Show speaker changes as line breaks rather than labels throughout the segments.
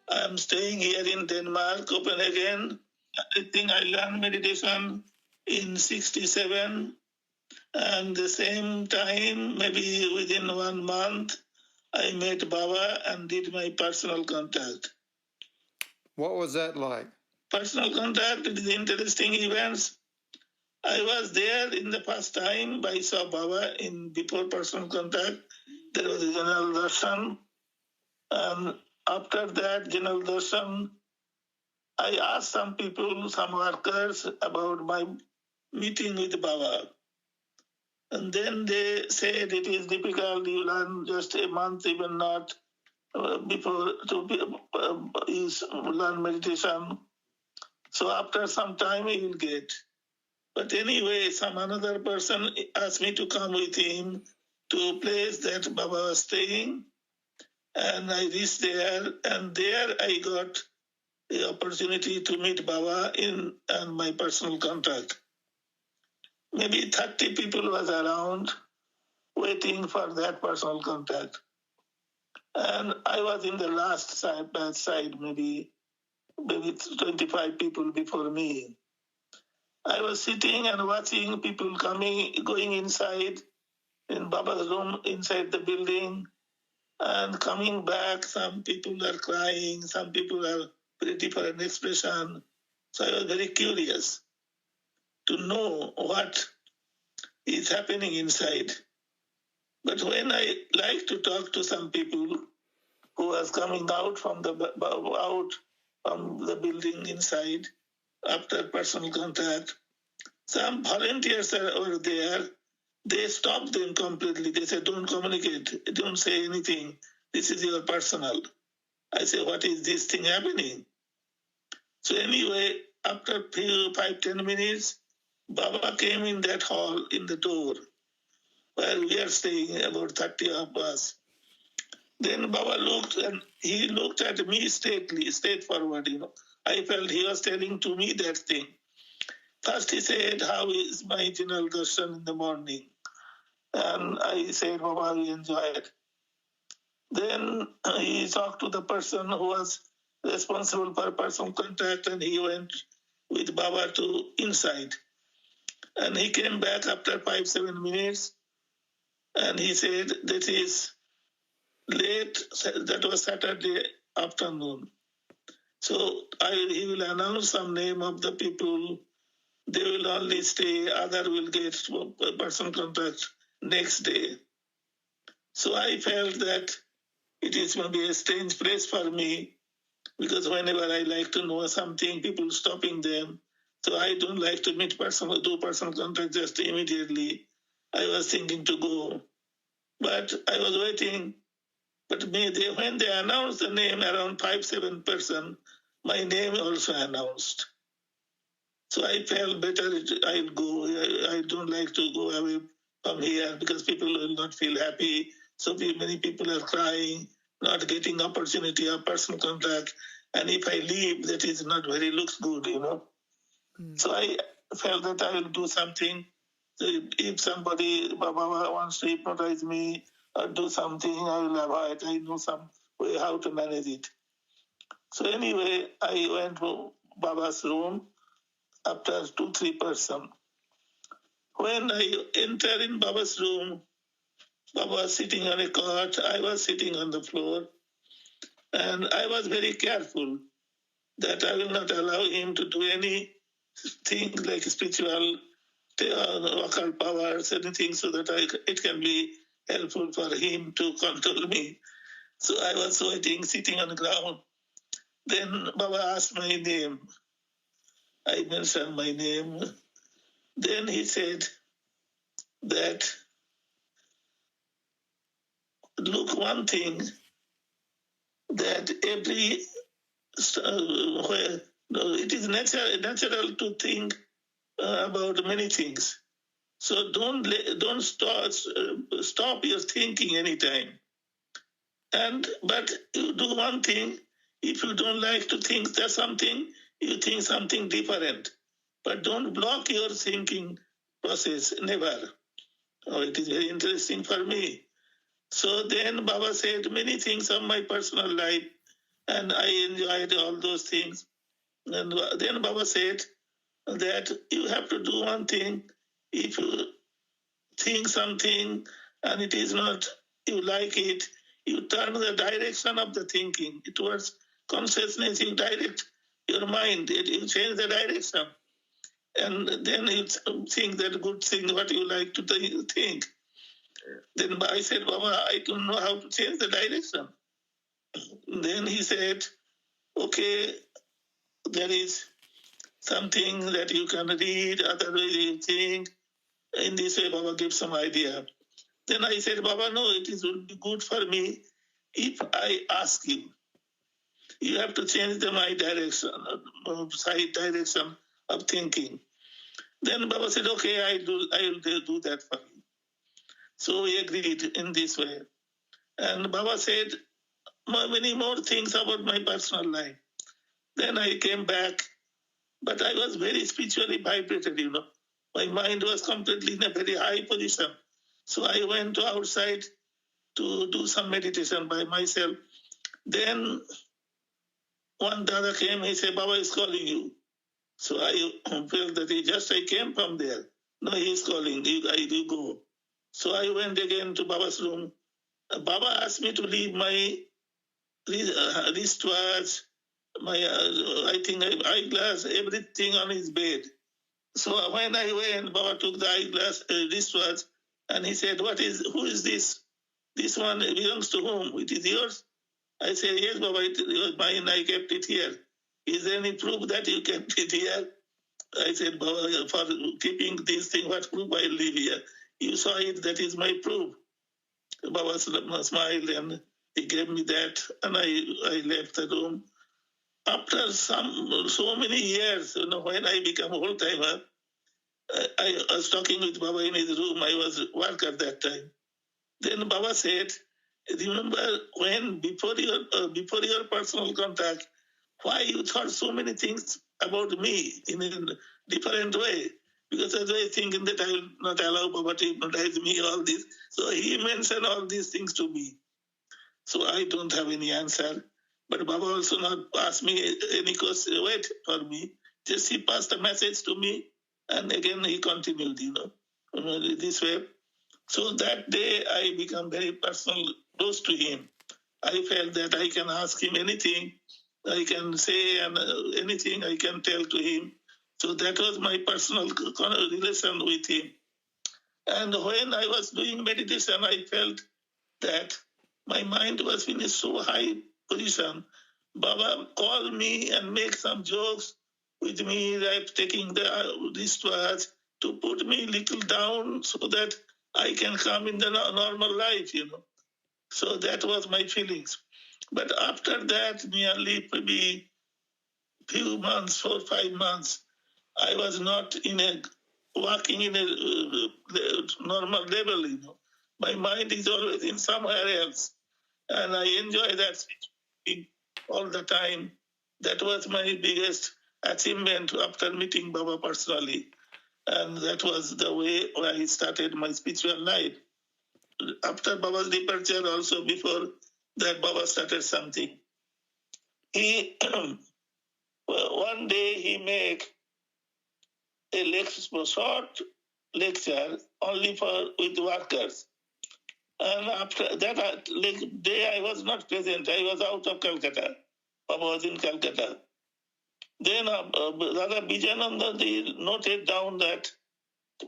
I am staying here in Denmark, Copenhagen. I think I learned meditation in 67, and the same time, maybe within 1 month, I met Baba and did my personal contact.
What was that like?
Personal contact is interesting events. I was there in the first time. I saw Baba in before personal contact. There was a general darshan. And after that general darshan, I asked some people, some workers about my meeting with Baba. And then they said it is difficult, you learn just a month, even not before to learn meditation. So after some time he will get. But anyway, some another person asked me to come with him to a place that Baba was staying. And I reached there, and there I got the opportunity to meet Baba in and my personal contact. Maybe 30 people was around waiting for that personal contact. And I was in the last side, maybe 25 people before me. I was sitting and watching people going inside in Baba's room inside the building and coming back. Some people are crying, some people are very different expression. So I was very curious to know what is happening inside. But when I like to talk to some people who was coming out from the building inside after personal contact, some volunteers were there. They stopped them completely. They said, "Don't communicate. Don't say anything. This is your personal." I said, "What is this thing happening?" So anyway, after 5-10 minutes, Baba came in that hall in the door where we are staying, about 30 of us. Then Baba looked, and he looked at me straightforward. I felt he was telling to me that thing. First he said, "How is my general darshan in the morning?" And I said, "Baba, we enjoy it." Then he talked to the person who was responsible for personal contact, and he went with Baba to inside. And he came back after 5-7 minutes, and he said, "That is late, that was Saturday afternoon. So he will announce some name of the people. They will only stay, other will get personal contact next day." So I felt that it is maybe a strange place for me, because whenever I like to know something, people stopping them. So I don't like to do personal contact just immediately. I was thinking to go, but I was waiting. But when they announced the name around 5-7 person, my name also announced. So I felt better. I'll go. I don't like to go away from here because people will not feel happy. So many people are crying, not getting opportunity of personal contact. And if I leave, that is not very looks good. So I felt that I will do something. So if somebody, Baba wants to hypnotize me or do something, I will avoid. I know some way how to manage it. So anyway, I went to Baba's room after 2-3 person. When I entered in Baba's room, Baba was sitting on a cot, I was sitting on the floor, and I was very careful that I will not allow him to do anything like spiritual occult powers, anything, so that it can be helpful for him to control me. So I was waiting, sitting on the ground. Then Baba asked my name. I mentioned my name. Then he said that, "Look, one thing, that it is natural to think about many things. So don't stop your thinking anytime. But you do one thing. If you don't like to think that something, you think something different. But don't block your thinking process. Never." Oh, it is very interesting for me. So then Baba said many things of my personal life. and I enjoyed all those things. And then Baba said that you have to do one thing. If you think something and it is not, you like it, you turn the direction of the thinking towards consciousness, you direct your mind, you change the direction. And then you think that good thing, what you like to think. Then I said, Baba, I don't know how to change the direction. Then he said, okay, there is something that you can read, otherwise you think. In this way, Baba gives some idea. Then I said, Baba, no, it will be good for me if I ask you. You have to change my direction, side direction of thinking. Then Baba said, okay, I will do that for you. So we agreed in this way. And Baba said many more things about my personal life. Then I came back, but I was very spiritually vibrated, My mind was completely in a very high position. So I went outside to do some meditation by myself. Then one Dada came, he said, Baba is calling you. So I felt that I came from there. No, he is calling, you go. So I went again to Baba's room. Baba asked me to leave my wristwatch, my eyeglass, everything on his bed. So when I went, Baba took the eyeglass, wristwatch, and he said, who is this? This one belongs to whom? It is yours? I said, yes, Baba, it was mine, I kept it here. Is there any proof that you kept it here? I said, Baba, for keeping this thing, what proof I leave here? You saw it, that is my proof. Baba smiled and he gave me that, and I left the room. After so many years, when I became a whole timer, I was talking with Baba in his room. I was work at that time. Then Baba said, remember when before your personal contact, why you thought so many things about me in a different way? Because I was thinking that I will not allow Baba to hypnotize me, all this. So he mentioned all these things to me. So I don't have any answer. But Baba also not asked me any question, wait for me. Just he passed a message to me, and again he continued, this way. So that day I become very personal, close to him. I felt that I can ask him anything, I can say and anything I can tell to him. So that was my personal relation with him. And when I was doing meditation, I felt that my mind was in a so high position. Baba called me and make some jokes with me, like taking the wristwatch to put me little down so that I can come in the normal life, So that was my feelings. But after that, nearly maybe few months, 4 or 5 months, I was not walking in a normal level, My mind is always in somewhere else. And I enjoy that all the time. That was my biggest achievement after meeting Baba personally. And that was the way I started my spiritual life. After Baba's departure, also before that, Baba started something. He one day he made a short lecture only with workers. And after that day, I was not present. I was out of Calcutta. Baba was in Calcutta. Then Dada Dhyaneshananda noted down that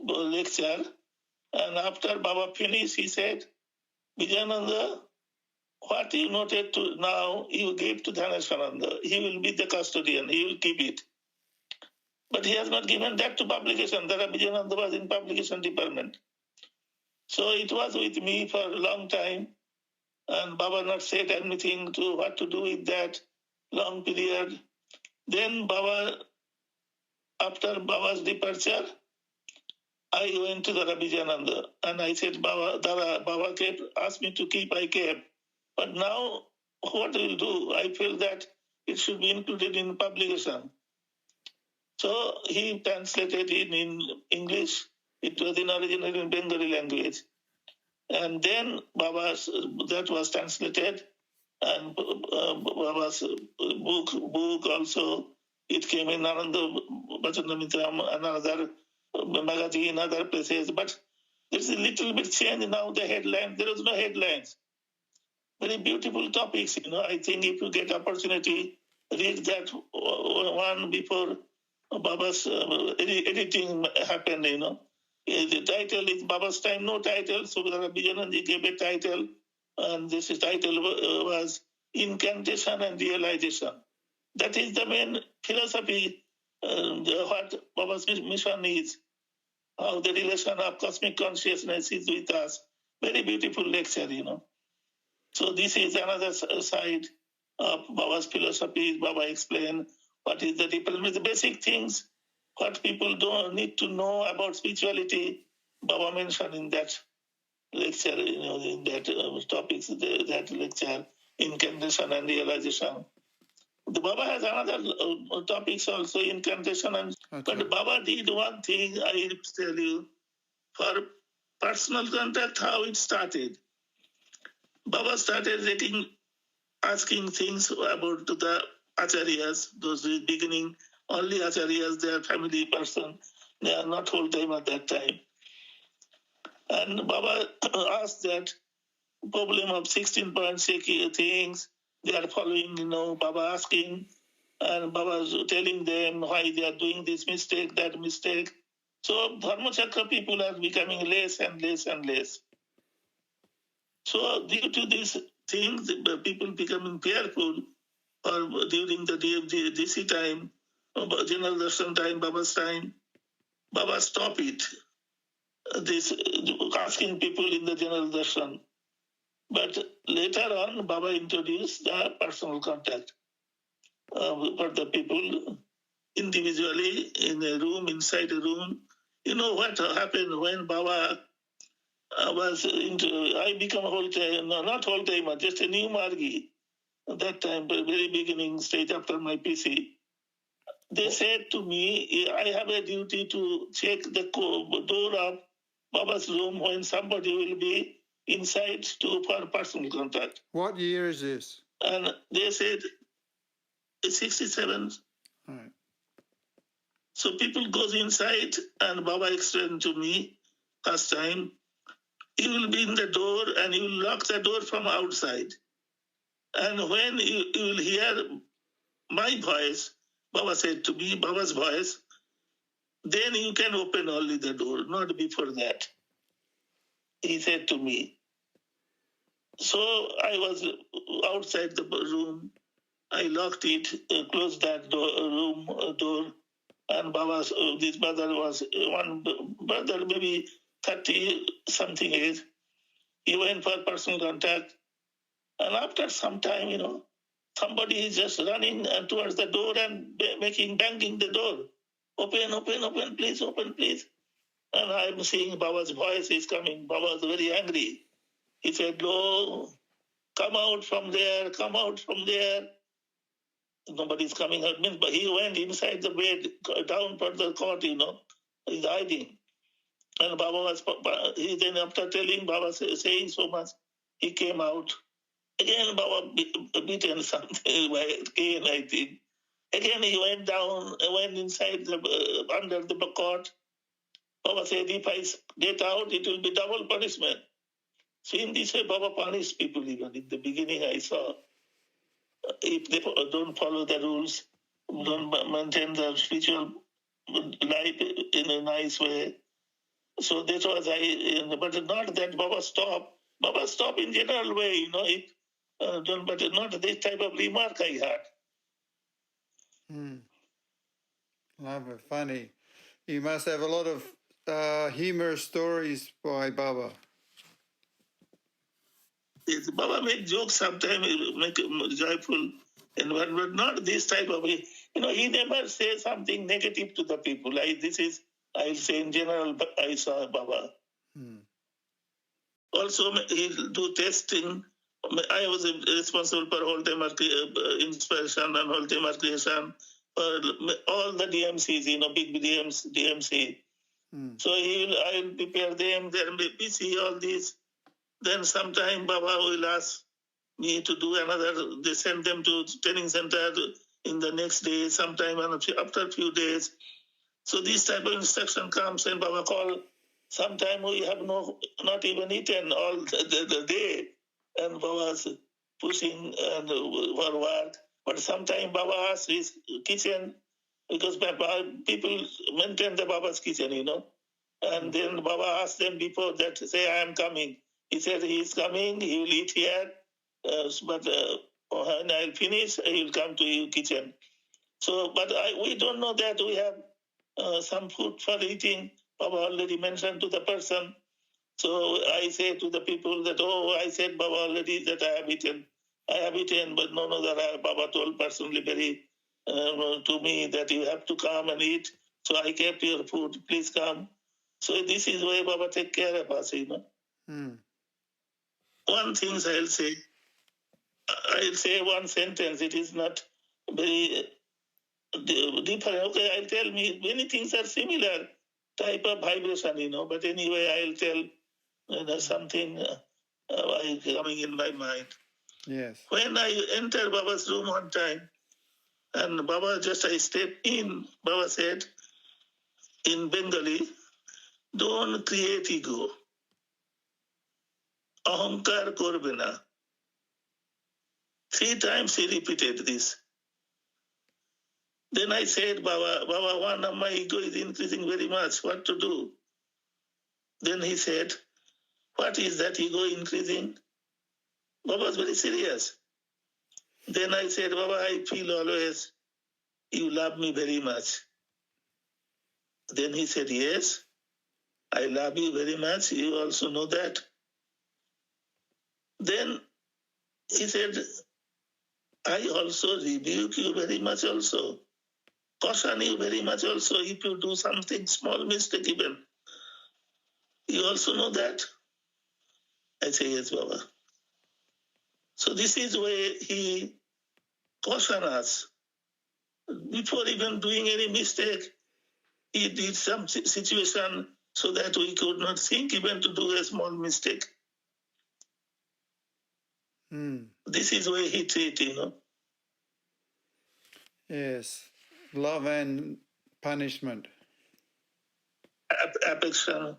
lecture. And after Baba finished, he said, Dhyaneshananda, what you noted to now, you give to Dhyaneshananda. He will be the custodian. He will keep it. But he has not given that to publication. Dada Dhyaneshananda was in publication department. So it was with me for a long time. And Baba not said anything to what to do with that long period. Then Baba, after Baba's departure, I went to Dada Dhyaneshananda and I said, Baba asked me to keep, I kept. But now what will do? I feel that it should be included in publication. So he translated it in English. It was in original in Bengali language. And then that was translated. And Baba's book also, it came in Ananda Bachanamitam, another magazine, other places. But there's a little bit change now, the headline. There is no headlines. Very beautiful topics, I think if you get opportunity, read that one before Baba's editing happened, The title is Baba's Time, no title. So Bijanandi gave a title, and this title was Incantation and Realization. That is the main philosophy, what Baba's mission is, how the relation of cosmic consciousness is with us. Very beautiful lecture, So this is another side of Baba's philosophy. Baba explained what is the difference, the basic things, what people don't need to know about spirituality. Baba mentioned in that lecture, in that topics, that lecture, incantation and realization. The Baba has another topics also, incantation and. But Baba did one thing. I tell you, for personal contact, how it started. Baba started asking things about the acharyas, those beginning, only acharyas, they are family person, they are not whole time at that time. And Baba asked that problem of 16 point things, they are following, Baba asking, and Baba was telling them why they are doing this mistake, that mistake. So Dharmachakra people are becoming less and less and less. So due to these things, the people becoming fearful, or during the DC time, General Darshan time, Baba's time, Baba stopped it. This asking people in the General Darshan. But later on, Baba introduced the personal contact for the people individually in a room, inside a room. You know what happened when Baba was I become a whole time, no, not whole timer, just a new Margi. At that time, the very beginning stage after my PC. They said to me, I have a duty to check the door of Baba's room when somebody will be inside for personal contact.
What year is this?
And they said, 67.
Right.
So people goes inside and Baba explained to me first time, you will be in the door and you will lock the door from outside. And when you will hear my voice, Baba said to me, Baba's voice, then you can open only the door, not before that. He said to me. So I was outside the room. I locked it, closed that room door, and Baba's, this brother was one brother, maybe 30 something age. He went for personal contact. And after some time, somebody is just running towards the door and banging the door. Open, please, open, please. And I'm seeing Baba's voice is coming. Baba was very angry. He said, no, come out from there, come out from there. Nobody's coming out. But he went inside the bed, down for the cot, he's hiding. And Baba was, then after telling Baba saying so much, he came out. Again, Baba beaten something by a cane, I think. Again, he went down, went inside under the cot. Baba said, if I get out, it will be double punishment. So in this way, Baba punished people even. In the beginning, I saw, if they don't follow the rules, don't maintain the spiritual life in a nice way. So that was but not that Baba stopped. Baba stopped in general way, but not this type of remark I had.
Lovely, funny. You must have a lot of humorous stories by Baba.
Yes, Baba make jokes sometimes, make joyful, but not this type of. He never says something negative to the people. I say in general, I saw Baba. Also, he'll do testing. I was responsible for whole time inspiration and whole time creation for all the DMCs, big DMC. So I'll prepare them, then we see all these. Then sometime Baba will ask, me to do another. They send them to training center in the next day, sometime after a few days. So this type of instruction comes and Baba call. Sometime we have not even eaten all the day, and Baba's pushing and for work. But sometime Baba asks his kitchen, because people maintain the Baba's kitchen, And then Baba asked them before that, say, I am coming. He said he is coming, he will eat here, but when I'll finish, he will come to your kitchen. So, but we don't know that we have some food for eating. Baba already mentioned to the person. So I say to the people that, I said Baba already that I have eaten. I have eaten, but no, that Baba told personally very to me that you have to come and eat. So I kept your food, please come. So this is why Baba take care of us, One thing I'll say one sentence. It is not very different. Okay, I'll tell me many things are similar type of vibration, But anyway, I'll tell something coming in my mind.
Yes.
When I entered Baba's room one time, and Baba I stepped in, Baba said in Bengali, don't create ego. Ahankar korbe na. 3 times he repeated this. Then I said, Baba, one of my ego is increasing very much. What to do? Then he said, what is that ego increasing? Baba was very serious. Then I said, Baba, I feel always you love me very much. Then he said, yes, I love you very much. You also know that. Then he said, I also rebuke you very much also. Caution you very much also if you do something small mistake even. You also know that? I say, yes, Baba. So this is where he cautioned us. Before even doing any mistake, he did some situation so that we could not think even to do a small mistake. This is where he treated,
Yes, love and punishment.
Affection.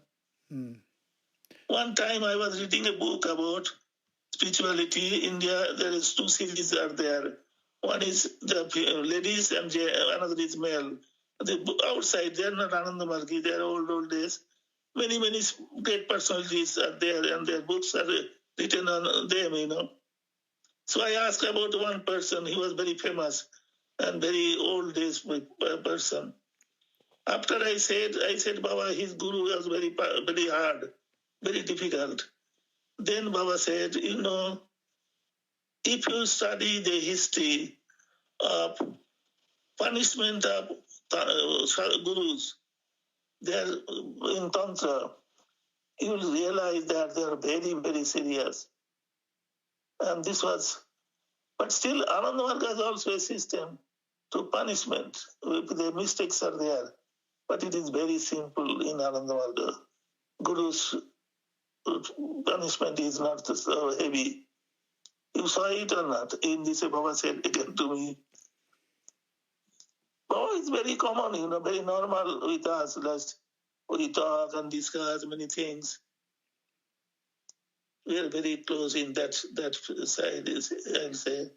One time I was reading a book about spirituality. India, there is 2 series are there. One is the ladies and another is male. Outside, they are not Ananda Margi, they are old days. Many great personalities are there and their books are written on them, So I asked about one person, he was very famous and very old days person. After I said, Baba, his guru was very hard, very difficult. Then Baba said, if you study the history of punishment of gurus, they're in Tantra, you will realize that they are very, very serious. And this was, but still Ananda Marga is also a system to punishment if the mistakes are there. But it is very simple in Ananda Marga. Guru's punishment is not so heavy. You saw it or not? In this, Baba said again to me. Baba is very common, very normal with us. Just we talk and discuss many things. We are very close in that side, I'll say.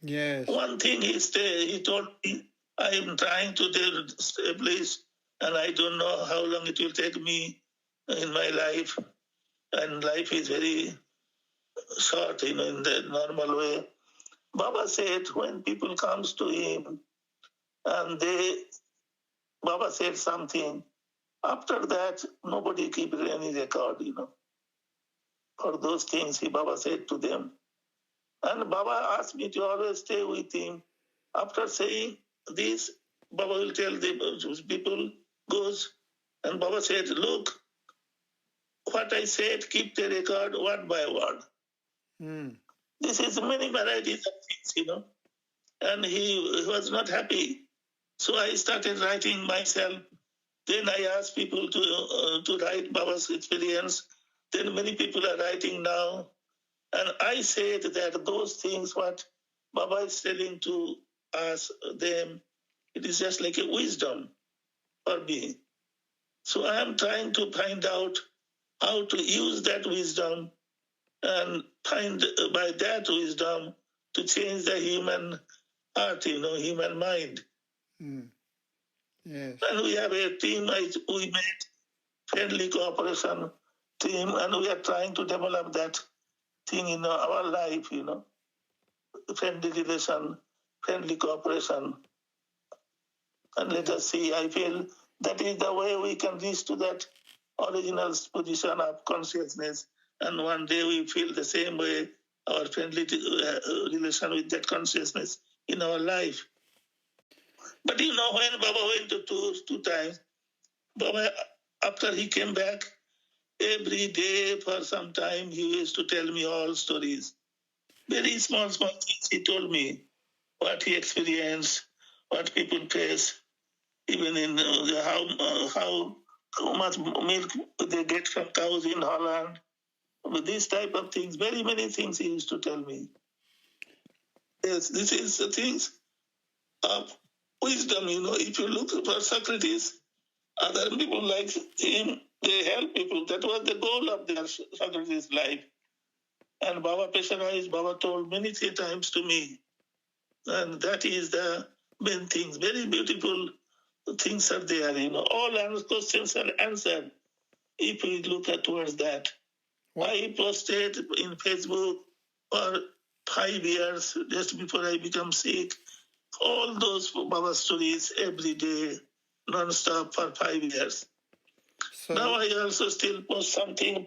Yes.
One thing he told me, I am trying to establish, and I don't know how long it will take me in my life. And life is very short, in the normal way. Baba said when people comes to him and Baba said something, after that nobody keep any record, For those things Baba said to them. And Baba asked me to always stay with him. After saying this, Baba will tell the people, goes, and Baba said, look, what I said, keep the record word by word. This is many varieties of things, And he was not happy. So I started writing myself. Then I asked people to write Baba's experience. Then many people are writing now. And I said that those things what Baba is telling to us, them, it is just like a wisdom for me. So I am trying to find out how to use that wisdom and find by that wisdom to change the human heart, human mind.
Mm. Yes.
And we have a team, we made friendly cooperation team, and we are trying to develop that thing in our life, friendly relation, friendly cooperation. And let us see, I feel that is the way we can reach to that original position of consciousness. And one day we feel the same way, our friendly relation with that consciousness in our life. But when Baba went to tours 2 times, Baba, after he came back, every day for some time, he used to tell me all stories. Very small things he told me, what he experienced, what people face, even in how much milk they get from cows in Holland. These type of things, very many things he used to tell me. Yes, this is the things of wisdom. If you look for Socrates, other people like him, they help people. That was the goal of their Socrates' life. And Baba Pesharais, Baba told many times to me, and that is the main things. Very beautiful things are there. All our questions are answered if we look towards that. What? I posted in Facebook for 5 years just before I become sick. All those Baba stories every day, non-stop for 5 years. So now I also still post something,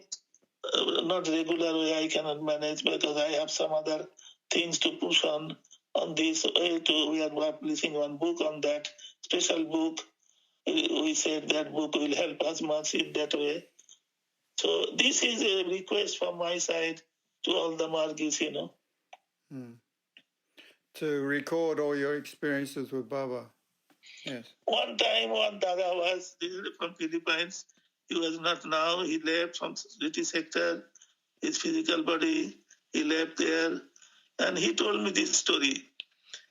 not regular way I cannot manage because I have some other things to push on this way too. We are publishing one book on that, special book. We said that book will help us much in that way. So this is a request from my side to all the Margis, To record all your experiences with Baba. Yes. One time, one Dada was from Philippines. He was not now. He left from city sector, his physical body. He left there. And he told me this story.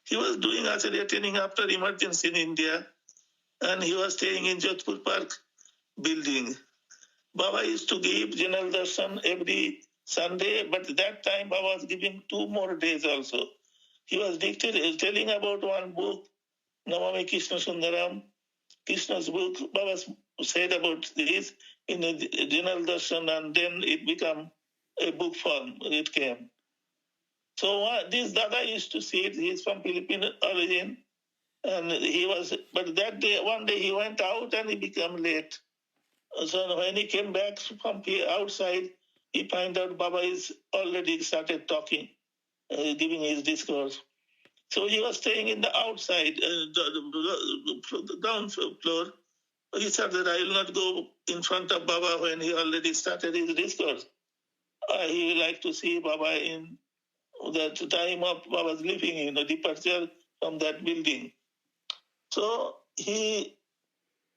He was doing actually attending after emergency in India. And he was staying in Jodhpur Park building. Baba used to give General Darshan every Sunday, but that time Baba was giving 2 more days also. He was telling about one book, Namami Krishna Sundaram, Krishna's book. Baba said about this in a General Darshan, and then it became a book form. It came. So this Dada used to see it. He's from Philippine origin, and but that day, one day he went out and he became late. So when he came back from outside, he found out Baba is already started talking, giving his discourse. So he was staying in the outside, the ground floor. He said that I will not go in front of Baba when he already started his discourse. He would like to see Baba in the time of Baba's leaving, departure from that building. So he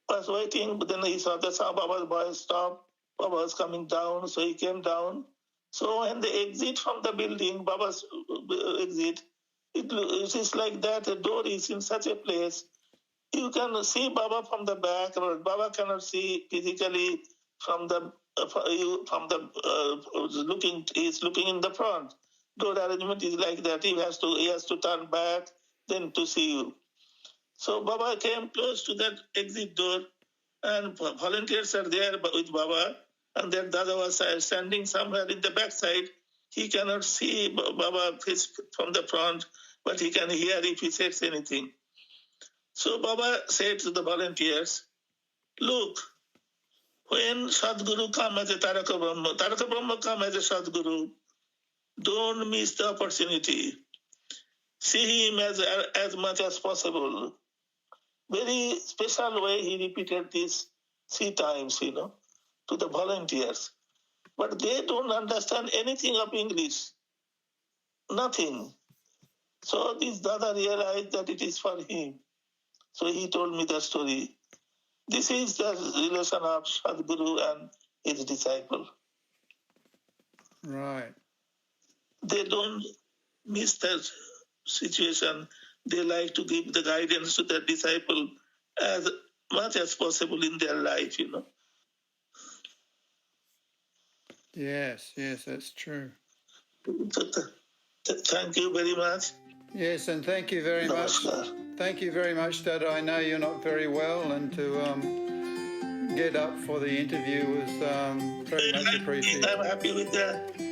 was waiting, but then he saw that Baba's voice stopped. Baba was coming down, so he came down. So when they exit from the building, Baba's exit, it is like that. The door is in such a place. You can see Baba from the back, but Baba cannot see physically from the looking. He's looking in the front. Door arrangement is like that. He has to turn back then to see you. So Baba came close to that exit door, and volunteers are there with Baba, and then Dada was standing somewhere in the backside. He cannot see Baba face from the front, but he can hear if he says anything. So Baba said to the volunteers, look, when Sadguru come as a Taraka Brahma come as a Sadguru, don't miss the opportunity. See him as much as possible. Very special way he repeated this 3 times, to the volunteers. But they don't understand anything of English. Nothing. So this Dada realized that it is for him. So he told me the story. This is the relation of Sadguru and his disciple. Right. they don't miss that situation. They like to give the guidance to their disciple as much as possible in their life, you know.
Yes, yes, that's true.
So thank you very much.
Yes, and thank you very
Namaskar.
much. Thank you very much, Dada. I know you're not very well, and to get up for the interview was very much appreciated.
I'm happy with that.